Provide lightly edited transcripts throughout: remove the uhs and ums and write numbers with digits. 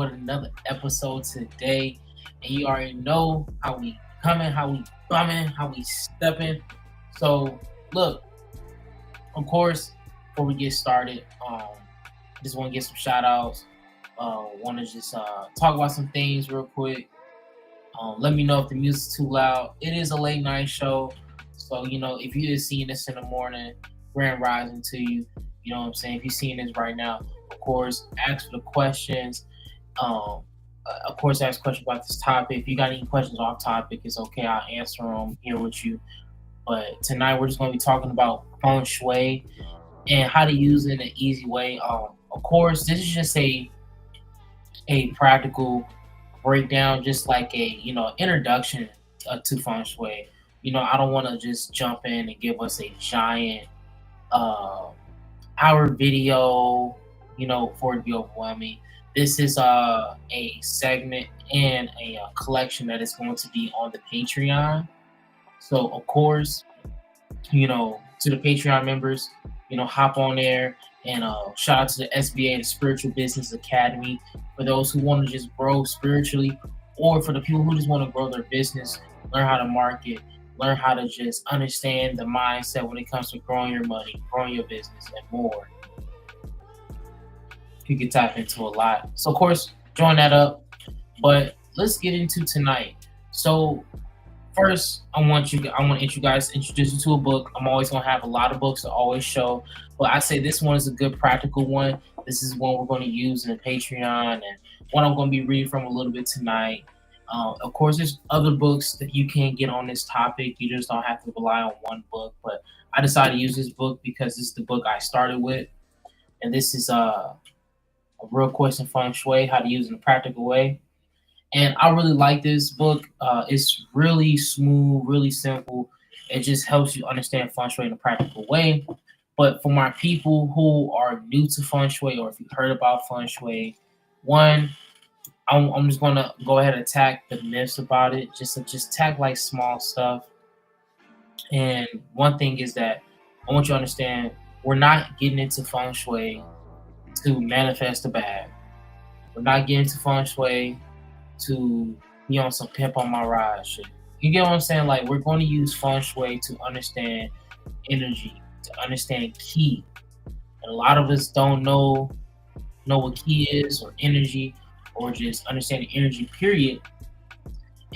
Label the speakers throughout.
Speaker 1: with another episode today. And you already know how we coming, how we bumming, how we stepping. So look, of course, before we get started, just want to get some shout outs. Want to just talk about some things real quick. Let me know if the music's too loud. It is a late night show. So, if you're seeing this in the morning, grand rising to you. You know what I'm saying? If you're seeing this right now, of course, ask for the questions. Of course, ask questions about this topic. If you got any questions off topic, it's okay. I'll answer them here with you. But tonight, we're just going to be talking about Feng Shui and how to use it in an easy way. Of course, this is just a practical breakdown, just like a introduction to Feng Shui. I don't want to just jump in and give us a giant uh, hour video, for it to be overwhelming. This is a segment and a collection that is going to be on the Patreon. So of course, to the Patreon members, hop on there and shout out to the SBA, the Spiritual Business Academy, for those who want to just grow spiritually, or for the people who just want to grow their business, learn how to market, learn how to just understand the mindset when it comes to growing your money, growing your business, and more. You can tap into a lot. So of course, join that up. But let's get into tonight. So first, I want to introduce you to a book. I'm always gonna have a lot of books to always show, but I say this one is a good practical one. This is one we're going to use in the Patreon, and one I'm going to be reading from a little bit tonight. Of course, there's other books that you can get on this topic. You just don't have to rely on one book. But I decided to use this book because this is the book I started with, and this is a real course in Feng Shui, how to use it in a practical way. And I really like this book. It's really smooth, really simple. It just helps you understand Feng Shui in a practical way. But for my people who are new to Feng Shui, or if you've heard about Feng Shui, one, I'm just gonna go ahead and attack the myths about it. Just attack like small stuff. And one thing is that I want you to understand we're not getting into Feng Shui to manifest the bad. We're not getting into Feng Shui to be on some pimp on my ride shit. You get what I'm saying? Like, we're going to use Feng Shui to understand energy, to understand ki. And a lot of us don't know what ki is, or energy, or just understanding energy, period.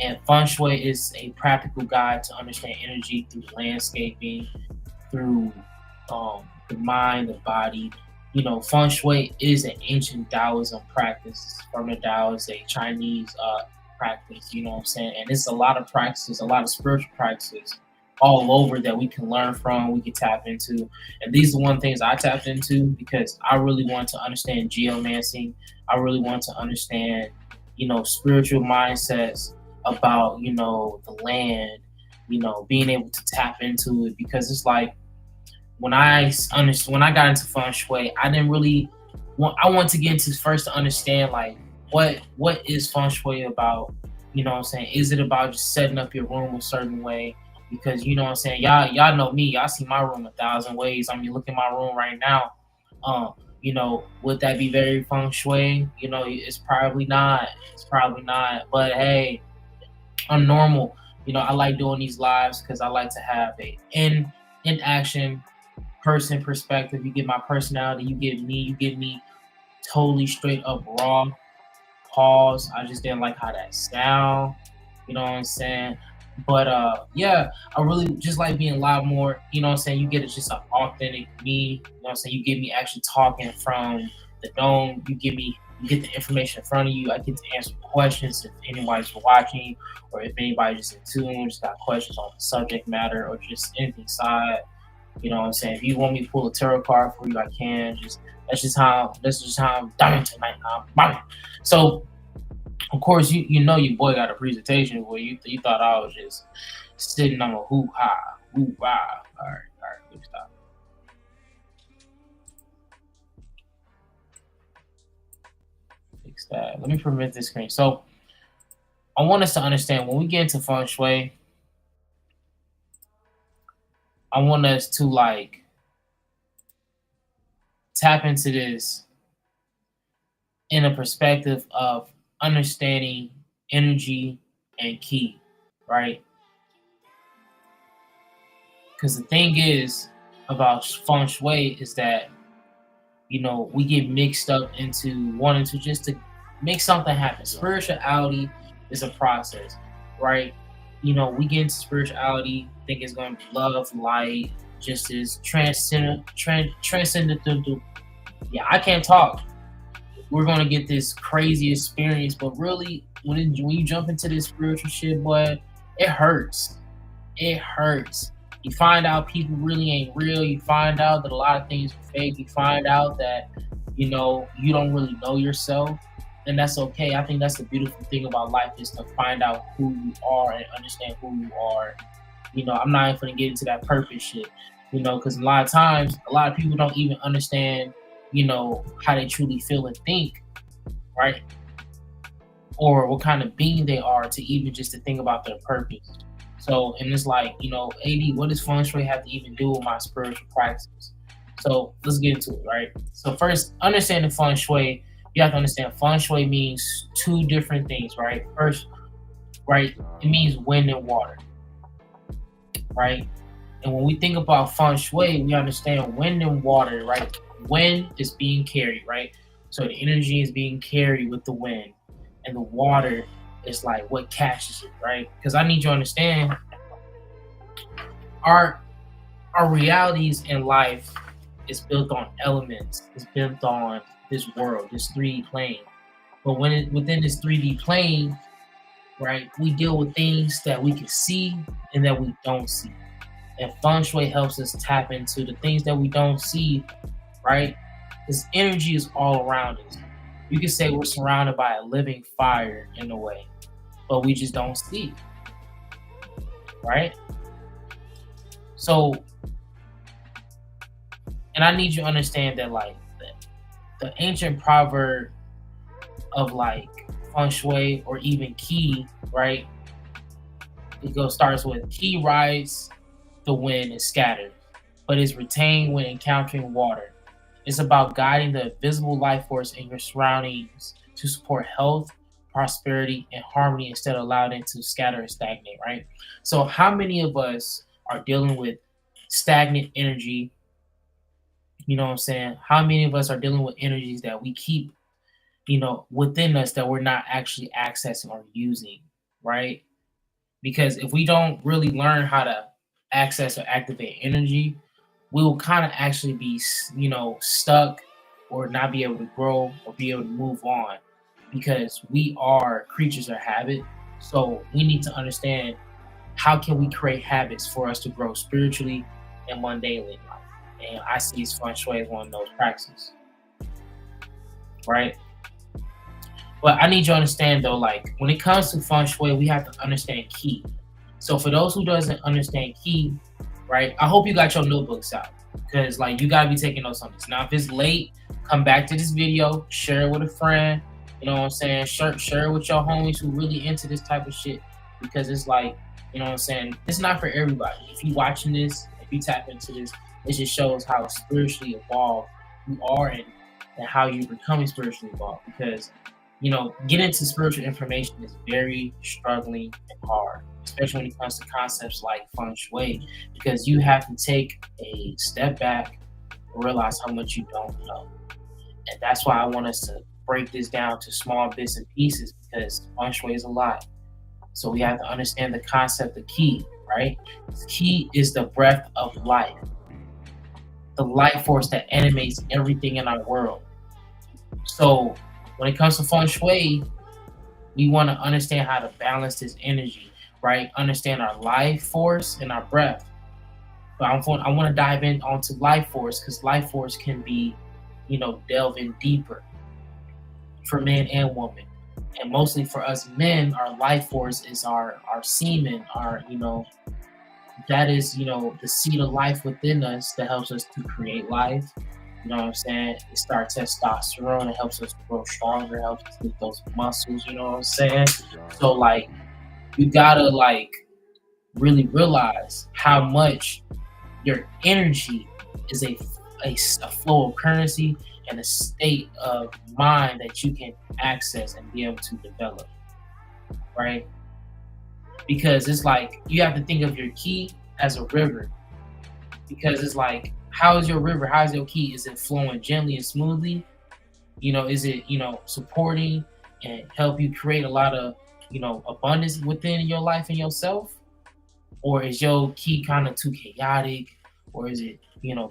Speaker 1: And Feng Shui is a practical guide to understand energy through landscaping, through the mind, the body. Feng Shui is an ancient Taoism practice. From the Tao, is a Chinese practice, you know what I'm saying? And it's a lot of practices, a lot of spiritual practices all over that we can learn from, we can tap into. And these are one things I tapped into because I really want to understand geomancy. I really want to understand, spiritual mindsets about, the land, being able to tap into it, because it's like, when I got into Feng Shui, I didn't really I want to get into first to understand, like, what is Feng Shui about? You know what I'm saying? Is it about just setting up your room a certain way? Because you know what I'm saying, y'all know me, y'all see my room 1,000 ways. I mean, look at my room right now. Would that be very Feng Shui? It's probably not. But hey, I'm normal. I like doing these lives because I like to have a in action person perspective. You get my personality, you get me totally straight up raw. Pause. I just didn't like how that sound. You know what I'm saying? But yeah, I really just like being a lot more, you know what I'm saying? You get it just an authentic me, you know what I'm saying? You get me actually talking from the dome, you get the information in front of you. I get to answer questions if anybody's watching, or if anybody's just in tune, just got questions on the subject matter, or just anything side. You know what I'm saying? If you want me to pull a tarot card for you, I can. That's just how I'm dying tonight. So, of course, your boy got a presentation where you thought I was just sitting on a hoo-ha. All right, let me stop. Fix that. Let me prevent this screen. So, I want us to understand, when we get into Feng Shui, I want us to tap into this in a perspective of understanding energy and key, right? Because the thing is about feng shui is that we get mixed up into wanting to just to make something happen. Spirituality is a process, right? We get into spirituality, think it's going to be love, light, just as transcendental. Yeah, I can't talk. We're going to get this crazy experience, but really, when you jump into this spiritual shit, boy, it hurts. It hurts. You find out people really ain't real. You find out that a lot of things are fake. You find out that you don't really know yourself, and that's okay. I think that's the beautiful thing about life is to find out who you are and understand who you are. I'm not even gonna get into that purpose shit, because a lot of times, a lot of people don't even understand, how they truly feel and think, right? Or what kind of being they are to even just to think about their purpose. So, and it's like, AD, what does feng shui have to even do with my spiritual practices? So let's get into it, right? So first, understanding feng shui, you have to understand feng shui means two different things, right? First, right, it means wind and water, right? And when we think about feng shui, we understand wind and water, right? Wind is being carried, right? So the energy is being carried with the wind, and the water is like what catches it, right? Because I need you to understand our realities in life is built on elements. It's built on this world, this 3D plane. But within this 3D plane, right, we deal with things that we can see and that we don't see. And feng shui helps us tap into the things that we don't see, right? This energy is all around us. You can say we're surrounded by a living fire in a way, but we just don't see it, right? So, and I need you to understand that, like, the ancient proverb of like feng shui or even ki, right? Starts with ki rides the wind and scatters, but is retained when encountering water. It's about guiding the invisible life force in your surroundings to support health, prosperity, and harmony instead of allowing it to scatter and stagnate, right? So, how many of us are dealing with stagnant energy? You know what I'm saying? How many of us are dealing with energies that we keep, within us that we're not actually accessing or using, right? Because if we don't really learn how to access or activate energy, we will kind of actually be, stuck or not be able to grow or be able to move on because we are creatures of habit. So we need to understand how can we create habits for us to grow spiritually and mundanely in life. And I see feng shui as one of those practices, right? But I need you to understand though, like when it comes to feng shui, we have to understand ki. So for those who doesn't understand ki, right? I hope you got your notebooks out because like you gotta be taking notes on this. Now, if it's late, come back to this video, share it with a friend. You know what I'm saying? Share it with your homies who really into this type of shit because it's like, you know what I'm saying? It's not for everybody. If you watching this, if you tap into this, it just shows how spiritually evolved you are and how you're becoming spiritually evolved because getting into spiritual information is very struggling and hard, especially when it comes to concepts like feng shui, because you have to take a step back and realize how much you don't know. And that's why I want us to break this down to small bits and pieces because feng shui is a lot. So we have to understand the concept of ki, right? Ki is the breath of life, the life force that animates everything in our world. So when it comes to feng shui, we want to understand how to balance this energy, right? Understand our life force and our breath. But I want to dive in onto life force because life force can be, delving deeper for men and women. And mostly for us men, our life force is our semen, that is, the seed of life within us that helps us to create life. You know what I'm saying? It starts testosterone. It helps us grow stronger. It helps us with those muscles. You know what I'm saying? So like, you gotta like really realize how much your energy is a flow of currency and a state of mind that you can access and be able to develop, right? Because it's like you have to think of your key as a river. Because it's like, how is your river? How is your key? Is it flowing gently and smoothly? Is it, supporting and help you create a lot of, abundance within your life and yourself? Or is your key kind of too chaotic? Or is it,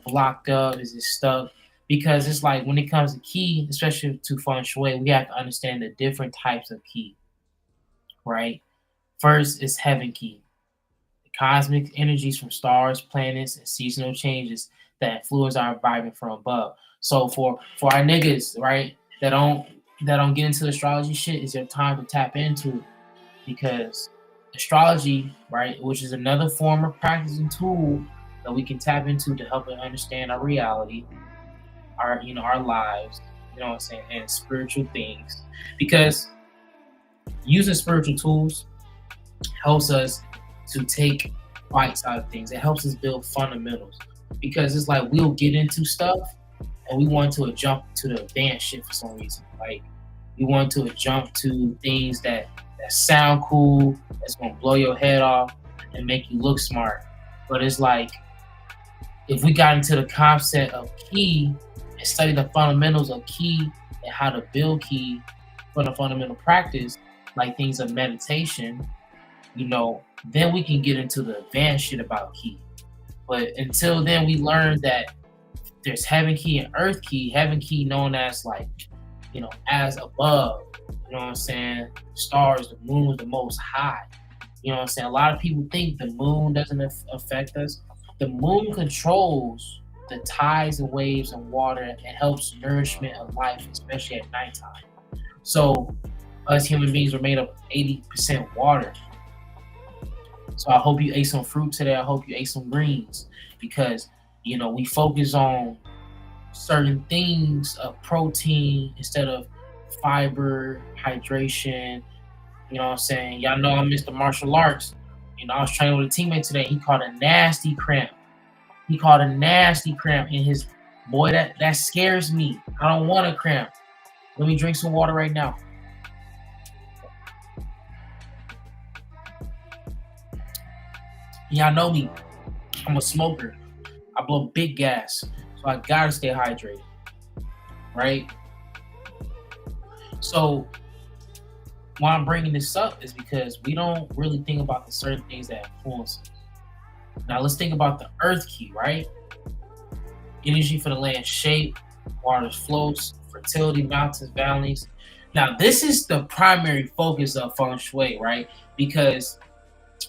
Speaker 1: blocked up? Is it stuck? Because it's like when it comes to key, especially to Feng Shui, we have to understand the different types of key, right? First is heaven key, the cosmic energies from stars, planets, and seasonal changes that influence our environment from above. So for our niggas, right, that don't get into astrology shit, is your time to tap into it, because astrology, right, which is another form of practice and tool that we can tap into to help us understand our reality, our lives, what I'm saying, and spiritual things. Because using spiritual tools helps us to take bites out of things. It helps us build fundamentals. Because it's like we'll get into stuff and we want to jump to the advanced shit for some reason. Like we want to jump to things that sound cool, that's gonna blow your head off and make you look smart. But it's like if we got into the concept of key and study the fundamentals of key and how to build key for the fundamental practice, like things of meditation, then we can get into the advanced shit about key. But until then, we learn that there's heaven key and earth key. Heaven key known as like, as above. You know what I'm saying? Stars, the moon, the most high. You know what I'm saying? A lot of people think the moon doesn't affect us. The moon controls the tides and waves and water and helps nourishment of life, especially at nighttime. So us human beings are made up of 80% water. So I hope you ate some fruit today. I hope you ate some greens, because we focus on certain things of protein instead of fiber, hydration. You know what I'm saying? Y'all know I'm Mr. Martial Arts. I was training with a teammate today. He caught a nasty cramp. He caught a nasty cramp in his boy. That scares me. I don't want a cramp. Let me drink some water right now. Y'all know me. I'm a smoker. I blow big gas, so I gotta stay hydrated, right? So why I'm bringing this up is because we don't really think about the certain things that influence us. Now let's think about the earth key, right? Energy for the land shape, water's flows, fertility, mountains, valleys. Now this is the primary focus of Feng Shui, right? Because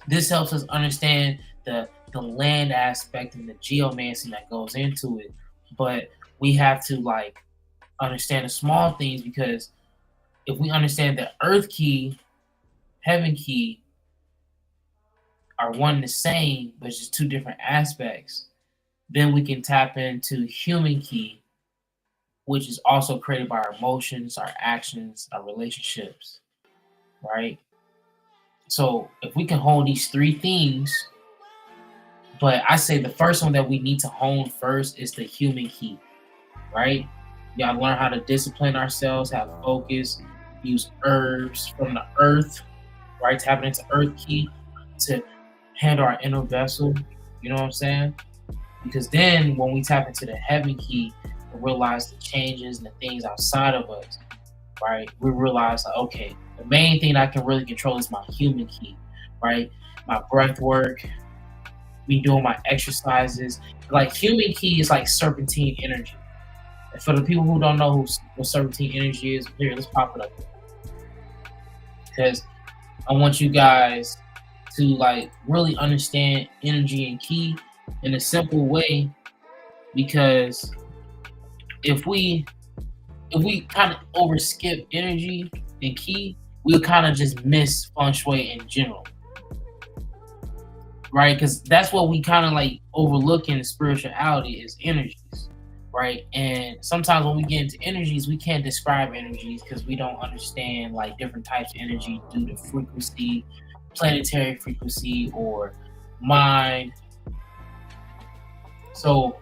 Speaker 1: this helps us understand the land aspect and the geomancy that goes into it. But we have to like understand the small things, because if we understand the earth key, heaven key are one and the same, but just two different aspects, then we can tap into human key, which is also created by our emotions, our actions, our relationships, right? So if we can hold these three things, but I say the first one that we need to hone first is the human key, right? You gotta learn how to discipline ourselves, have focus, use herbs from the earth, right? Tapping into earth key to handle our inner vessel. You know what I'm saying? Because then when we tap into the heaven key and realize the changes and the things outside of us, right? We realize, like, okay, the main thing I can really control is my human key, right? My breath work, me doing my exercises. Like human key is like serpentine energy. And for the people who don't know what serpentine energy is, here, let's pop it up. Because I want you guys to like really understand energy and key in a simple way. Because if we kind of overskip energy and key, we'll kind of just miss Feng Shui in general, right? Because that's what we kind of like overlook in spirituality is energies, right? And sometimes when we get into energies, we can't describe energies because we don't understand like different types of energy due to frequency, planetary frequency, or mind. So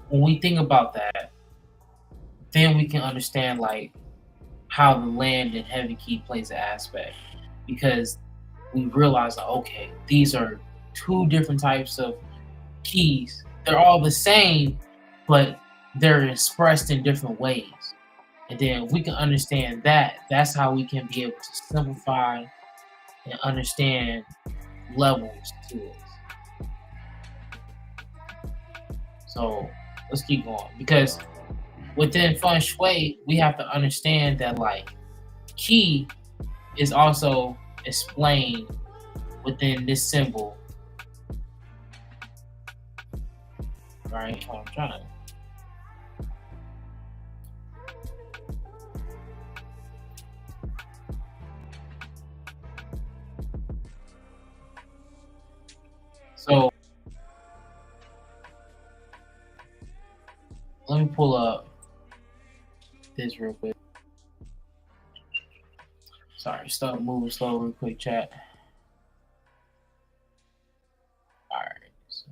Speaker 1: when we think about that, then we can understand like how the land and heavy key plays an aspect, because we realize that okay, these are two different types of keys. They're all the same, but they're expressed in different ways. And then we can understand that. That's how we can be able to simplify and understand levels to it. So let's keep going, because within Feng Shui, we have to understand that like key is also explained within this symbol, right? I'm trying to. So let me pull up this real quick. Sorry, stop moving slow real quick, chat. All right. So.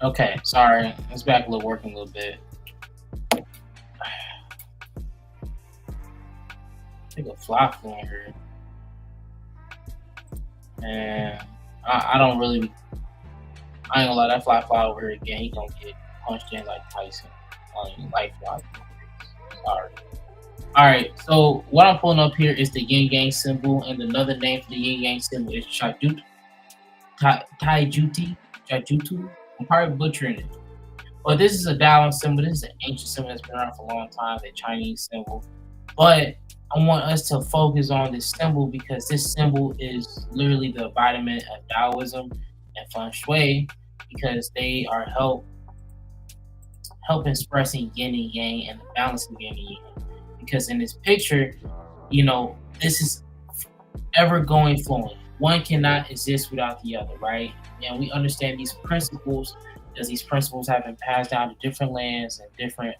Speaker 1: Okay, sorry. It's back a little working a little bit. I think a fly flew in here. And I don't really. I ain't gonna lie, that fly over here again. He gonna get punched in like Tyson on life fly. Sorry. All right. So what I'm pulling up here is the yin yang symbol, and another name for the yin yang symbol is Taijuti. Taijutu. I'm probably butchering it. But this is a Taoist symbol. This is an ancient symbol that's been around for a long time, the Chinese symbol. But I want us to focus on this symbol because this symbol is literally the embodiment of Taoism and Feng Shui, because they are help expressing yin and yang and the balance of yin and yang. Because in this picture, this is ever going flowing. One cannot exist without the other, right? And we understand these principles because these principles have been passed down to different lands and different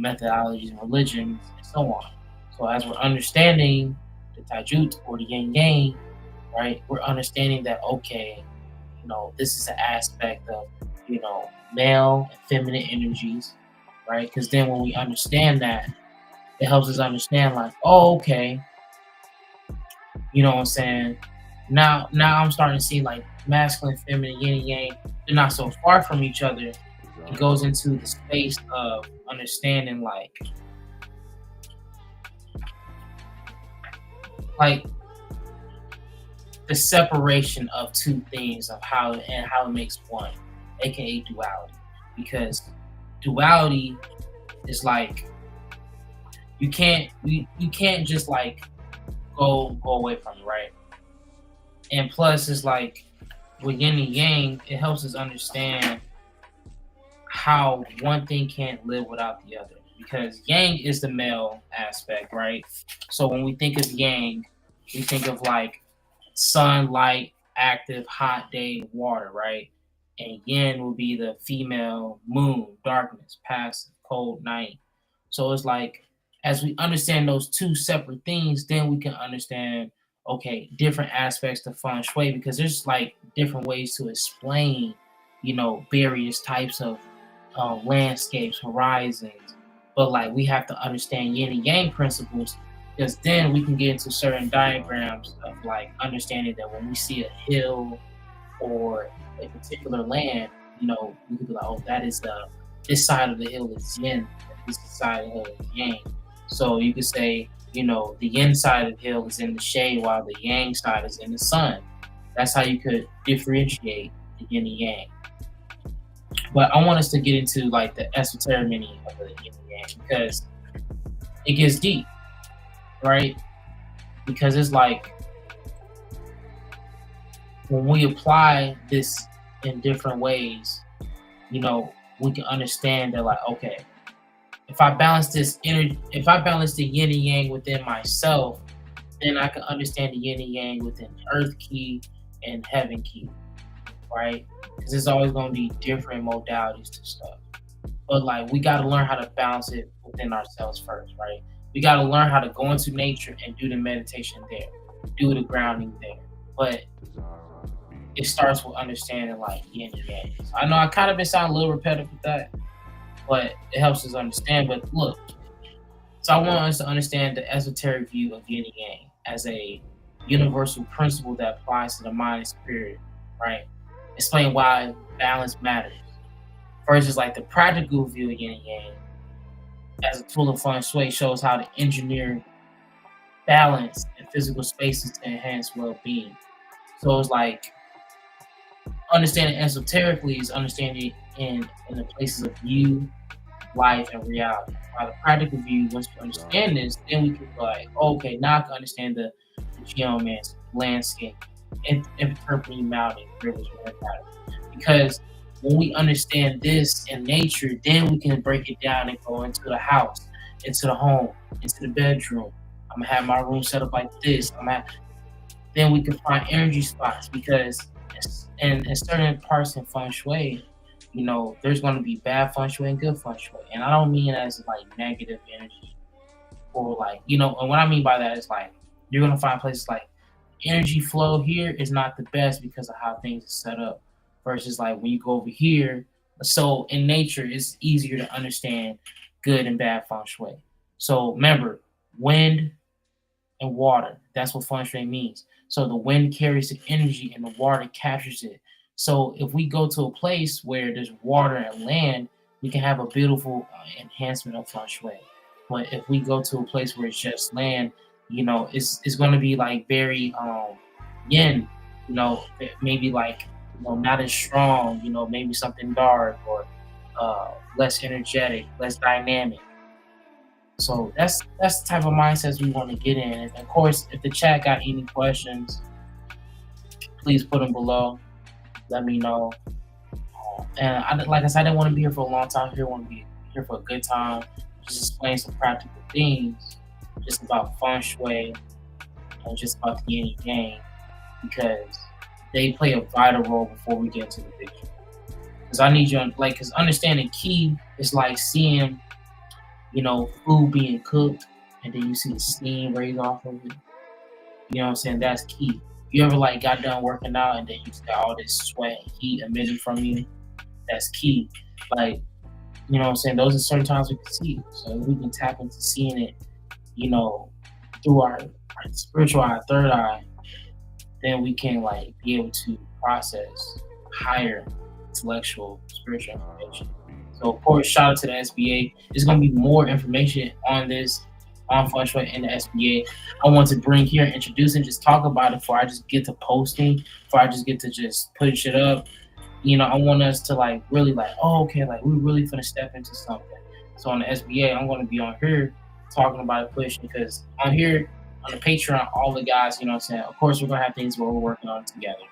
Speaker 1: methodologies and religions and so on. So as we're understanding the Taijut or the Yin Yang, right, we're understanding that okay, this is an aspect of male and feminine energies, right? Because then when we understand that, it helps us understand like, oh, okay, you know what I'm saying? Now I'm starting to see like masculine, feminine, yin and yang. They're not so far from each other. It goes into the space of understanding like the separation of two things of how it makes one, aka duality. Because duality is like you can't just like go away from it, right? And plus it's like with yin and yang, it helps us understand how one thing can't live without the other. Because yang is the male aspect, right? So when we think of yang, we think of like sunlight, active, hot day, water, right? And yin will be the female moon, darkness, passive, cold night. So it's like as we understand those two separate things, then we can understand okay, different aspects to feng shui, because there's like different ways to explain, various types of landscapes, horizons. But like we have to understand yin and yang principles, because then we can get into certain diagrams of like understanding that when we see a hill or a particular land, we could be like, oh, that is this side of the hill is yin, this side of the hill is yang. So you could say, the yin side of the hill is in the shade while the yang side is in the sun. That's how you could differentiate the yin and yang. But I want us to get into like the esoteric meaning of the yin and yang, because it gets deep, right? Because it's like when we apply this in different ways, you know, we can understand that like, okay, if I balance this energy, if I balance the yin and yang within myself, then I can understand the yin and yang within earth key and heaven key, right? Because there's always going to be different modalities to stuff. But like we got to learn how to balance it within ourselves first, right? We got to learn how to go into nature and do the meditation there, do the grounding there. But it starts with understanding like yin and yang. So I know I kind of been sounding a little repetitive with that, but it helps us understand. But look, so I want us to understand the esoteric view of yin and yang as a universal principle that applies to the mind and spirit, right? Explain why balance matters. First is like the practical view of yin and yang as a tool of feng shui shows how to engineer balance in physical spaces to enhance well-being. So it's like understanding esoterically is understanding in the places of view, life, and reality. By the practical view, once you understand this, then we can be like, okay, now I can understand the geomancy, landscape, interpreting mountains, rivers, whatever. Because when we understand this in nature, then we can break it down and go into the house, into the home, into the bedroom. I'm gonna have my room set up like this. Then we can find energy spots because in certain parts in feng shui, you know, there's going to be bad feng shui and good feng shui, and I don't mean as like negative energy or like, you know, and what I mean by that is like you're going to find places like energy flow here is not the best because of how things are set up versus like when you go over here. So in nature it's easier to understand good and bad feng shui. So remember, wind and water, that's what feng shui means. So the wind carries the energy and the water captures it. So if we go to a place where there's water and land, we can have a beautiful enhancement of feng shui. But if we go to a place where it's just land, you know, it's going to be like very yin, you know, maybe like, you know, not as strong, you know, maybe something dark or less energetic, less dynamic. So that's the type of mindsets we want to get in. And of course, if the chat got any questions, please put them below. Let me know. And like I said, I didn't want to be here for a long time. I want to be here for a good time. Just explain some practical things, just about feng shui and just about the yin and yang, because they play a vital role before we get into the picture. Because I need you, like, because understanding key is like seeing, you know, food being cooked, and then you see the steam raise off of it. You know what I'm saying? That's key. You ever like got done working out and then you got all this sweat and heat emitting from you? That's key. Like, you know what I'm saying? Those are certain times we can see. So we can tap into seeing it, you know, through our spiritual eye, third eye, then we can like be able to process higher intellectual spiritual information. So of course, shout out to the SBA. There's gonna be more information on this on feng shui in the SBA. I want to bring here, introduce and just talk about it before I just get to posting, before I just get to just putting shit up. You know, I want us to like really like, oh, okay, like we really finna step into something. So on the SBA, I'm gonna be on here talking about it, pushing, because on here on the Patreon, all the guys, you know what I'm saying, of course we're gonna have things where we're working on it together.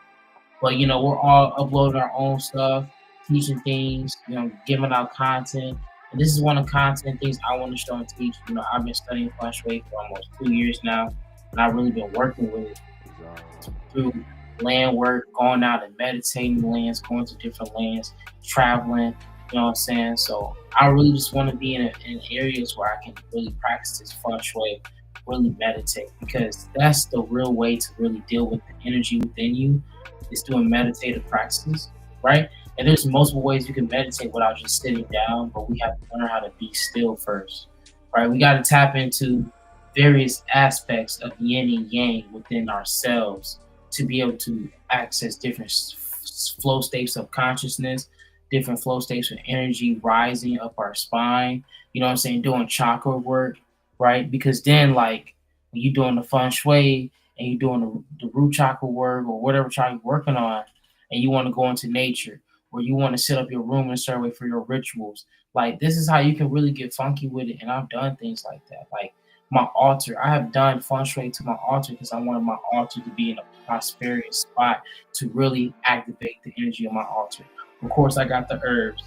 Speaker 1: But you know, we're all uploading our own stuff, teaching things, you know, giving out content. And this is one of the content things I want to show and teach. You know, I've been studying feng shui for almost 2 years now, and I've really been working with it through land work, going out and meditating lands, going to different lands, traveling. You know what I'm saying? So I really just want to be in areas where I can really practice this feng shui, really meditate, because that's the real way to really deal with the energy within you, is doing meditative practices, right? And there's multiple ways you can meditate without just sitting down, but we have to learn how to be still first, right? We got to tap into various aspects of yin and yang within ourselves to be able to access different flow states of consciousness, different flow states of energy rising up our spine, you know what I'm saying, doing chakra work, right? Because then, like, when you're doing the feng shui and you're doing the root chakra work or whatever chakra you're working on, and you want to go into nature, or you want to set up your room in a certain way for your rituals, like, this is how you can really get funky with it. And I've done things like that. Like, my altar. I have done feng shui to my altar because I wanted my altar to be in a prosperity spot to really activate the energy of my altar. Of course, I got the herbs.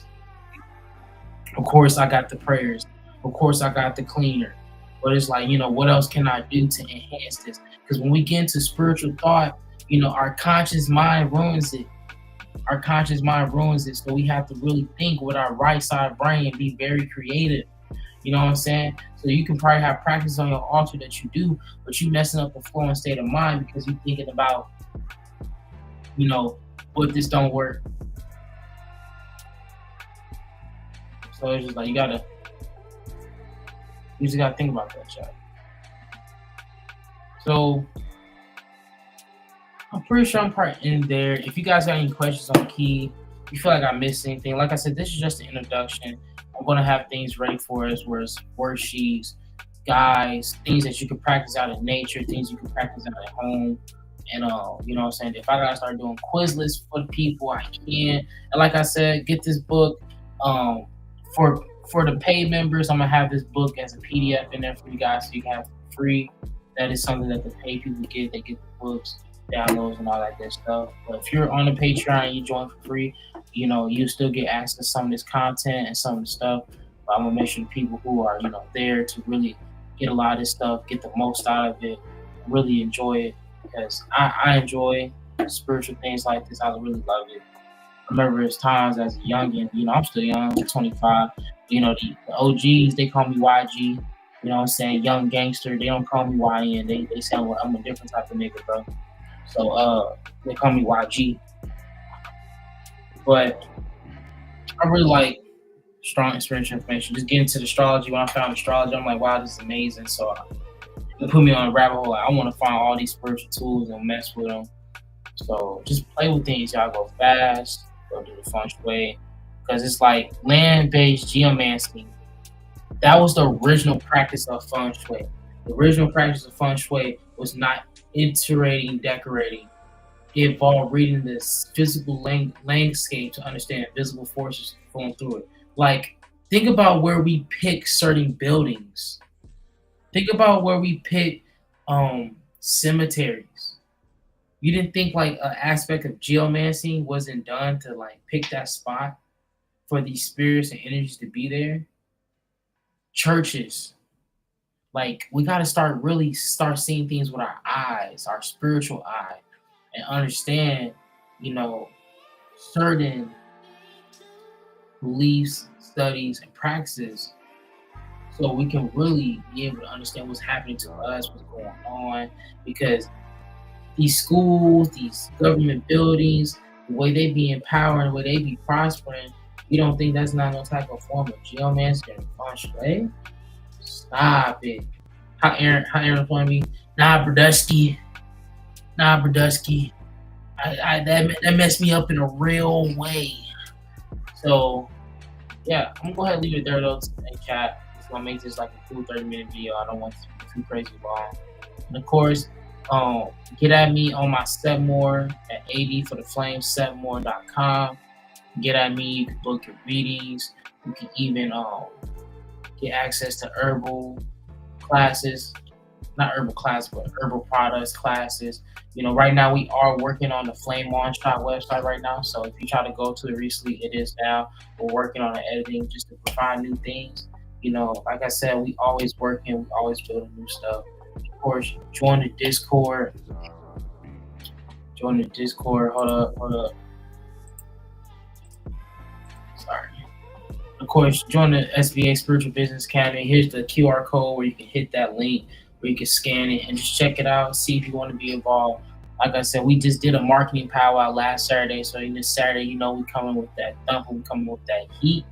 Speaker 1: Of course, I got the prayers. Of course, I got the cleaner. But it's like, what else can I do to enhance this? Because when we get into spiritual thought, our conscious mind ruins it. Our conscious mind ruins it. So we have to really think with our right side brain and be very creative. You know what I'm saying? So you can probably have practice on your altar that you do, but you messing up the flow and state of mind because you're thinking about, what this don't work. So it's just like you just gotta think about that, chat. So I'm pretty sure I'm probably in there. If you guys got any questions on key, you feel like I missed anything, like I said, this is just an introduction. I'm gonna have things ready for us, where it's worksheets, guides, things that you can practice out in nature, things you can practice out at home. And you know what I'm saying? If I gotta start doing Quizlets for the people, I can. And like I said, get this book. For the paid members, I'm gonna have this book as a PDF in there for you guys, so you can have it for free. That is something that the paid people get. They get the books, downloads, and all that good stuff. But if you're on the Patreon, you join for free. You still get access to some of this content and some of the stuff. But I'm gonna make sure the people who are there to really get a lot of this stuff, get the most out of it, really enjoy it, because I enjoy spiritual things like this. I really love it. I remember it's times as a youngin, I'm still young, I'm 25. The OGs, they call me YG. You know what I'm saying? Young gangster. They don't call me YN. They say I'm a different type of nigga, bro. So they call me YG. But I really like strong experiential information. Just getting to the astrology. When I found astrology, I'm like, wow, this is amazing. So it put me on a rabbit hole. Like, I want to find all these spiritual tools and mess with them. So just play with things, y'all. Go fast. Go do the feng shui. Because it's like land-based geomancy. That was the original practice of feng shui. The original practice of feng shui was not iterating, decorating. It involved reading this physical landscape to understand visible forces flowing through it. Like, think about where we pick certain buildings. Think about where we pick cemeteries. You didn't think like an aspect of geomancy wasn't done to like pick that spot for these spirits and energies to be there? Churches. Like, we got to start seeing things with our eyes, our spiritual eye, and understand, certain beliefs, studies, and practices, so we can really be able to understand what's happening to us, what's going on. Because these schools, these government buildings, the way they be empowered, the way they be prospering, you don't think that's not no type of form of geomancy and feng shui? Stop it. How Aaron told me, nah, Brodusky. That messed me up in a real way. So yeah, I'm gonna go ahead and leave it there though in chat. Just gonna make this like a cool 30-minute video. I don't want it to be too crazy long. And of course, get at me on my Setmore at adfortheflame.setmore.com. Get at me. You can book your readings. You can even get access to herbal classes, not herbal classes, but herbal products classes. Right now we are working on the Flame One Shot website right now. So if you try to go to it recently, it is now. We're working on the editing just to provide new things. Like I said, we always working, we always building new stuff. Of course, join the Discord. Hold up. Sorry. Of course, join the SBA Spiritual Business Academy. Here's the QR code where you can hit that link, where you can scan it and just check it out. See if you want to be involved. Like I said, we just did a marketing powwow last Saturday. So this Saturday, we coming with that thump, we coming with that heat.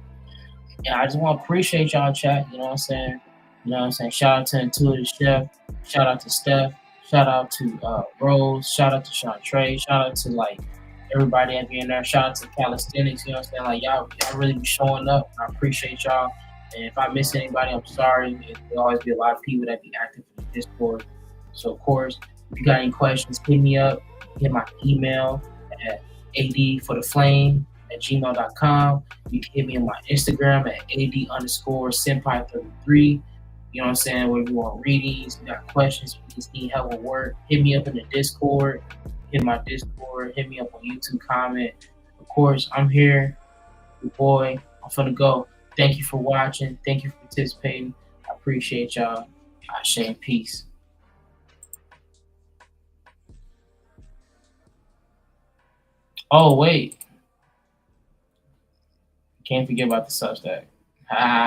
Speaker 1: And I just want to appreciate y'all, chat. You know what I'm saying? Shout out to Intuitive Chef. Shout out to Steph. Shout out to Rose. Shout out to Chantre. Shout out to like everybody that be in there. Shout out to Calisthenics. You know what I'm saying? Like y'all really be showing up. I appreciate y'all. And if I miss anybody, I'm sorry. There'll always be a lot of people that be active in the Discord. So of course, if you got any questions, hit me up. Hit my email at adfortheflame@gmail.com. You can hit me on my Instagram at ad_senpai33. You know what I'm saying? Whether you want readings, you got questions, you just need help with work, hit me up in the Discord. Hit my Discord. Hit me up on YouTube comment. Of course, I'm here. Your boy. I'm finna go. Thank you for watching. Thank you for participating. I appreciate y'all. I share peace. Oh wait, can't forget about the Substack.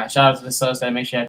Speaker 1: Shout out to the Substack. Make sure